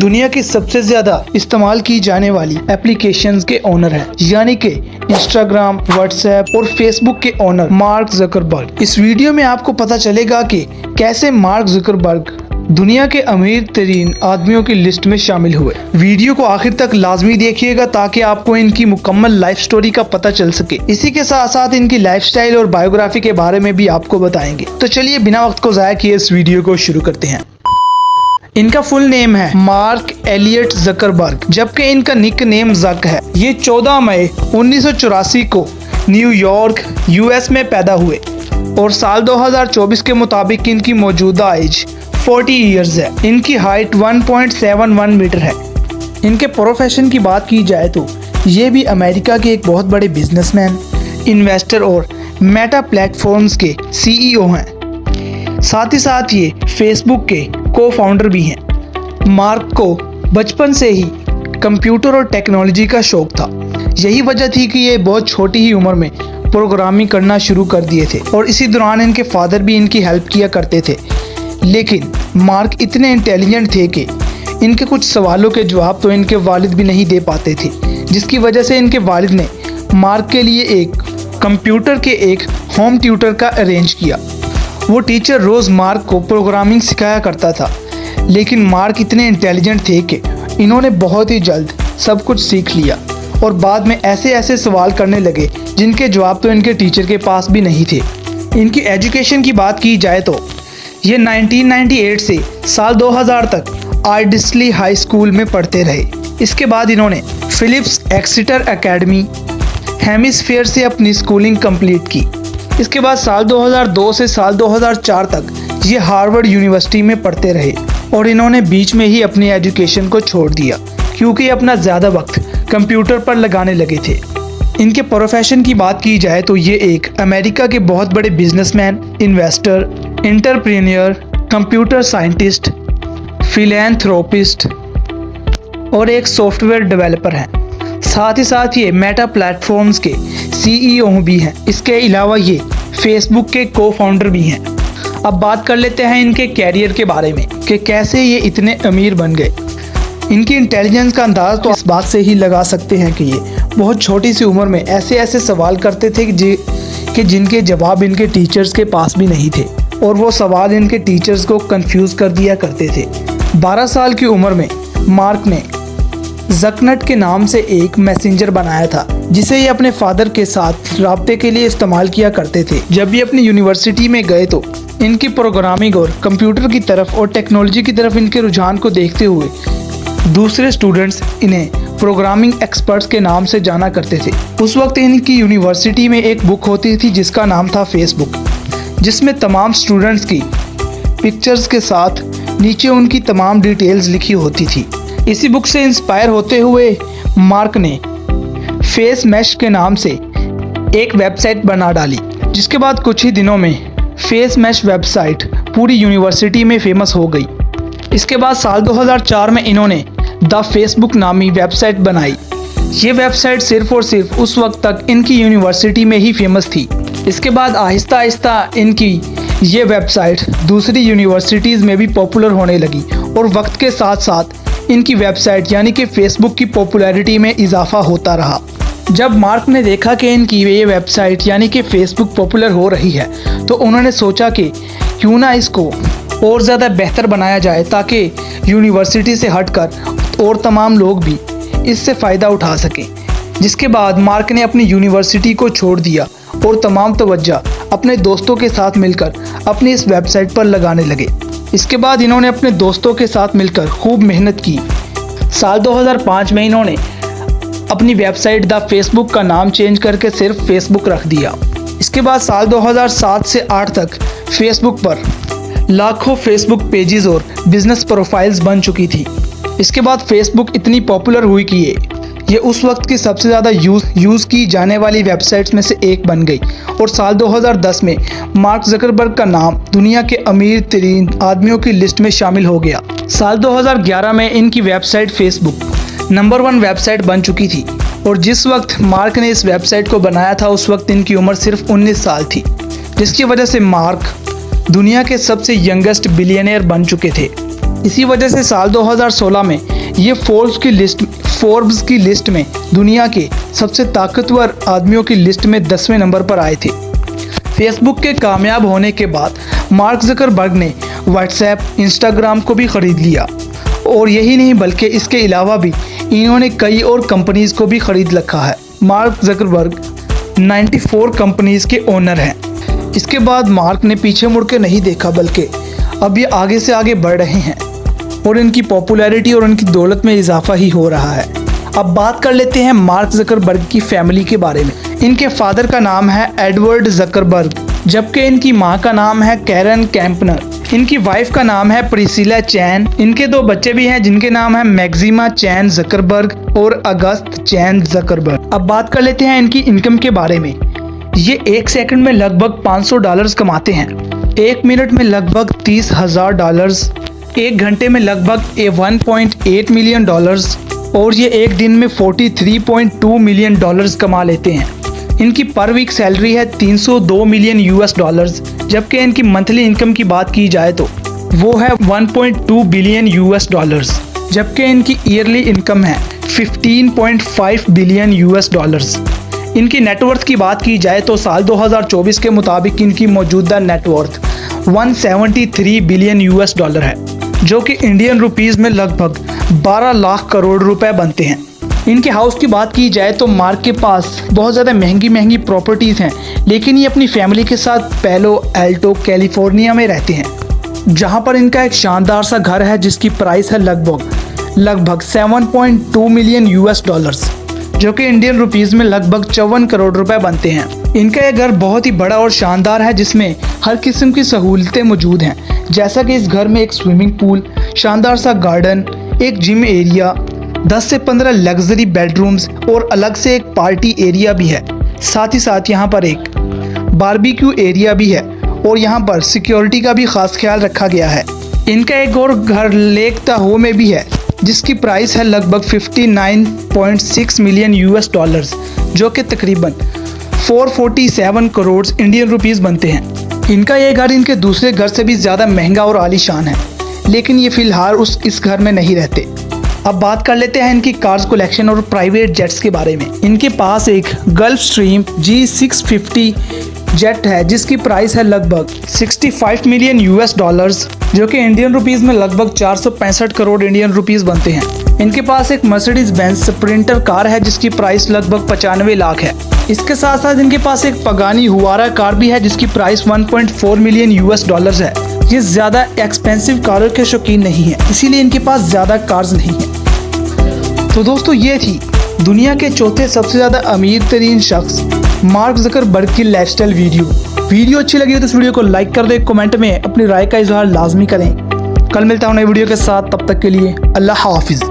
दुनिया की सबसे ज्यादा इस्तेमाल की जाने वाली एप्लीकेशंस के ओनर हैं, यानी कि इंस्टाग्राम, व्हाट्सएप और फेसबुक के ओनर मार्क ज़करबर्ग। इस वीडियो में आपको पता चलेगा कि कैसे मार्क ज़करबर्ग दुनिया के अमीर तरीन आदमियों की लिस्ट में शामिल हुए। वीडियो को आखिर तक लाजमी देखिएगा ताकि आपको इनकी मुकम्मल लाइफ स्टोरी का पता चल सके। इसी के साथ साथ इनकी लाइफस्टाइल और बायोग्राफी के बारे में भी आपको बताएंगे। तो चलिए बिना वक्त को ज़ाया किए इस वीडियो को शुरू करते हैं। इनका फुल नेम है मार्क एलियट ज़करबर्ग, जबकि इनका निक नेम ज़क है। ये 14 मई 1984 को न्यूयॉर्क यूएस में पैदा हुए और साल 2024 के मुताबिक इनकी मौजूदा एज 40 ईयर्स है। इनकी हाइट 1.71 मीटर है। इनके प्रोफेशन की बात की जाए तो ये भी अमेरिका के एक बहुत बड़े बिजनेसमैन, इन्वेस्टर और मेटा प्लेटफॉर्म्स के सीईओ हैं। साथ ही साथ ये फेसबुक के को फाउंडर भी हैं। मार्क को बचपन से ही कंप्यूटर और टेक्नोलॉजी का शौक था। यही वजह थी कि ये बहुत छोटी ही उम्र में प्रोग्रामिंग करना शुरू कर दिए थे और इसी दौरान इनके फादर भी इनकी हेल्प किया करते थे। लेकिन मार्क इतने इंटेलिजेंट थे कि इनके कुछ सवालों के जवाब तो इनके वालिद भी नहीं दे पाते थे, जिसकी वजह से इनके वालिद ने मार्क के लिए एक कंप्यूटर के एक होम ट्यूटर का अरेंज किया। वो टीचर रोज़ मार्क को प्रोग्रामिंग सिखाया करता था, लेकिन मार्क इतने इंटेलिजेंट थे कि इन्होंने बहुत ही जल्द सब कुछ सीख लिया और बाद में ऐसे ऐसे सवाल करने लगे जिनके जवाब तो इनके टीचर के पास भी नहीं थे। इनकी एजुकेशन की बात की जाए तो ये 1998 से साल 2000 तक आर्डिस्ली हाई स्कूल में पढ़ते रहे। इसके बाद इन्होंने फिलिप्स एक्सीटर एकेडमी हेमिस्फीयर से अपनी स्कूलिंग कंप्लीट की। इसके बाद साल 2002 से साल 2004 तक ये हार्वर्ड यूनिवर्सिटी में पढ़ते रहे और इन्होंने बीच में ही अपनी एजुकेशन को छोड़ दिया क्योंकि अपना ज़्यादा वक्त कंप्यूटर पर लगाने लगे थे। इनके प्रोफेशन की बात की जाए तो ये एक अमेरिका के बहुत बड़े businessman, investor, entrepreneur, computer scientist, philanthropist और एक सॉफ्टवेयर डेवलपर हैं। साथ ही साथ ये मेटा प्लेटफॉर्म्स के सीईओ भी हैं। इसके अलावा ये फेसबुक के को फाउंडर भी हैं। अब बात कर लेते हैं इनके कैरियर के बारे में कि कैसे ये इतने अमीर बन गए। इनकी इंटेलिजेंस का अंदाज़ तो इस बात से ही लगा सकते हैं कि ये बहुत छोटी सी उम्र में ऐसे ऐसे सवाल करते थे कि जिनके जवाब इनके टीचर्स के पास भी नहीं थे और वो सवाल इनके टीचर्स को कंफ्यूज कर दिया करते थे। 12 साल की उम्र में मार्क ने ज़कनेट के नाम से एक मैसेंजर बनाया था जिसे ये अपने फादर के साथ राब्ते के लिए इस्तेमाल किया करते थे। जब ये अपनी यूनिवर्सिटी में गए तो इनकी प्रोग्रामिंग और कंप्यूटर की तरफ और टेक्नोलॉजी की तरफ इनके रुझान को देखते हुए दूसरे स्टूडेंट्स इन्हें प्रोग्रामिंग एक्सपर्ट्स के नाम से जाना करते थे। उस वक्त इनकी यूनिवर्सिटी में एक बुक होती थी जिसका नाम था फेसबुक, जिसमें तमाम स्टूडेंट्स की पिक्चर्स के साथ नीचे उनकी तमाम डिटेल्स लिखी होती थी। इसी बुक से इंस्पायर होते हुए मार्क ने फेस मैश के नाम से एक वेबसाइट बना डाली, जिसके बाद कुछ ही दिनों में फेस मैश वेबसाइट पूरी यूनिवर्सिटी में फेमस हो गई। इसके बाद साल 2004 में इन्होंने द फेसबुक नामी वेबसाइट बनाई। ये वेबसाइट सिर्फ और सिर्फ उस वक्त तक इनकी यूनिवर्सिटी में ही फेमस थी। इसके बाद आहिस्ता आहिस्ता इनकी ये वेबसाइट दूसरी यूनिवर्सिटीज़ में भी पॉपुलर होने लगी और वक्त के साथ साथ इनकी वेबसाइट यानी कि फेसबुक की पॉपुलैरिटी में इजाफा होता रहा। जब मार्क ने देखा कि इनकी ये वेबसाइट यानी कि फेसबुक पॉपुलर हो रही है तो उन्होंने सोचा कि क्यों ना इसको और ज़्यादा बेहतर बनाया जाए ताकि यूनिवर्सिटी से हटकर और तमाम लोग भी इससे फ़ायदा उठा सकें। जिसके बाद मार्क ने अपनी यूनिवर्सिटी को छोड़ दिया और तमाम तवज्जो अपने दोस्तों के साथ मिलकर अपनी इस वेबसाइट पर लगाने लगे। इसके बाद इन्होंने अपने दोस्तों के साथ मिलकर खूब मेहनत की। साल 2005 में इन्होंने अपनी वेबसाइट द फेसबुक का नाम चेंज करके सिर्फ फेसबुक रख दिया। इसके बाद साल 2007 से 8 तक फेसबुक पर लाखों फेसबुक पेजेस और बिजनेस प्रोफाइल्स बन चुकी थी। इसके बाद फेसबुक इतनी पॉपुलर हुई कि ये उस वक्त की सबसे ज़्यादा यूज़ की जाने वाली वेबसाइट्स में से एक बन गई और साल 2010 में मार्क ज़करबर्ग का नाम दुनिया के अमीर तरीन आदमियों की लिस्ट में शामिल हो गया। साल 2011 में इनकी वेबसाइट फेसबुक नंबर 1 वेबसाइट बन चुकी थी और जिस वक्त मार्क ने इस वेबसाइट को बनाया था उस वक्त इनकी उम्र सिर्फ 19 साल थी, जिसकी वजह से मार्क दुनिया के सबसे यंगेस्ट बिलियनियर बन चुके थे। इसी वजह से साल 2016 में ये फोर्ब्स की लिस्ट में दुनिया के सबसे ताकतवर आदमियों की लिस्ट में 10वें नंबर पर आए थे। फेसबुक के कामयाब होने के बाद मार्क ज़करबर्ग ने व्हाट्सएप, इंस्टाग्राम को भी ख़रीद लिया और यही नहीं बल्कि इसके अलावा भी इन्होंने कई और कंपनीज़ को भी ख़रीद रखा है। मार्क ज़करबर्ग 94 कंपनीज़ के ओनर हैं। इसके बाद मार्क ने पीछे मुड़ के नहीं देखा, बल्कि अब ये आगे से आगे बढ़ रहे हैं और इनकी पॉपुलैरिटी और इनकी दौलत में इजाफा ही हो रहा है। अब बात कर लेते हैं मार्क ज़करबर्ग की फैमिली के बारे में। इनके फादर का नाम है एडवर्ड ज़करबर्ग, जबकि इनकी मां का नाम है कैरन कैंपनर। इनकी वाइफ का नाम है प्रिसिला चैन। इनके 2 बच्चे भी हैं जिनके नाम है मैक्सिमा चैन ज़करबर्ग और अगस्त चैन ज़करबर्ग। अब बात कर लेते हैं इनकी इनकम के बारे में। ये 1 सेकंड में लगभग $500 कमाते हैं, 1 मिनट में लगभग $30,000, 1 घंटे में लगभग $1.8 मिलियन और ये एक दिन में $43.2 मिलियन कमा लेते हैं। इनकी पर वीक सैलरी है $302 मिलियन, जबकि इनकी मंथली इनकम की बात की जाए तो वो है $1.2 बिलियन, जबकि इनकी ईयरली इनकम है $15.5 बिलियन। इनकी नेटवर्थ की बात की जाए तो साल 2024 के मुताबिक इनकी मौजूदा नेटवर्थ $173 बिलियन है, जो कि इंडियन रुपीस में लगभग 12 लाख करोड़ रुपए बनते हैं। इनके हाउस की बात की जाए तो मार्क के पास बहुत ज़्यादा महंगी प्रॉपर्टीज़ हैं, लेकिन ये अपनी फैमिली के साथ पैलो एल्टो कैलिफोर्निया में रहते हैं, जहां पर इनका एक शानदार सा घर है जिसकी प्राइस है लगभग $7.2 मिलियन, जो कि इंडियन रुपीस में लगभग 54 करोड़ रुपए बनते हैं। इनका ये घर बहुत ही बड़ा और शानदार है, जिसमें हर किस्म की सहूलतें मौजूद हैं, जैसा कि इस घर में एक स्विमिंग पूल, शानदार सा गार्डन, एक जिम एरिया, 10 से 15 लग्जरी बेडरूम्स और अलग से एक पार्टी एरिया भी है। साथ ही साथ यहाँ पर एक बारबेक्यू एरिया भी है और यहाँ पर सिक्योरिटी का भी खास ख्याल रखा गया है। इनका एक और घर लेक ताहों में भी है, जिसकी प्राइस है लगभग $59.6 मिलियन, जो कि तकरीबन 447 करोड़ इंडियन रुपीस बनते हैं। इनका ये घर इनके दूसरे घर से भी ज़्यादा महंगा और आलीशान है, लेकिन ये फिलहाल इस घर में नहीं रहते। अब बात कर लेते हैं इनकी कार्स कलेक्शन और प्राइवेट जेट्स के बारे में। इनके पास एक गल्फ स्ट्रीम G650 जेट है, जिसकी प्राइस है लगभग $65 मिलियन, जो कि इंडियन रुपीस में लगभग 465 करोड़ इंडियन रुपीस बनते हैं। इनके पास एक मर्सिडीज बेंज स्प्रिंटर कार है, जिसकी प्राइस लगभग 95 लाख है। इसके साथ साथ इनके पास एक पगानी हुआरा कार भी है, जिसकी प्राइस $1.4 मिलियन है। ये ज़्यादा एक्सपेंसिव कारों के शौकीन नहीं है, इसीलिए इनके पास ज़्यादा कार्स नहीं है। तो दोस्तों, ये थी दुनिया के चौथे सबसे ज़्यादा अमीर तरीन शख्स मार्क ज़करबर्ग की लाइफस्टाइल वीडियो अच्छी लगी हो तो इस वीडियो को लाइक कर दें, कमेंट में अपनी राय का इजहार लाजमी करें। कल मिलता हूँ नई वीडियो के साथ, तब तक के लिए अल्लाह हाफिज़।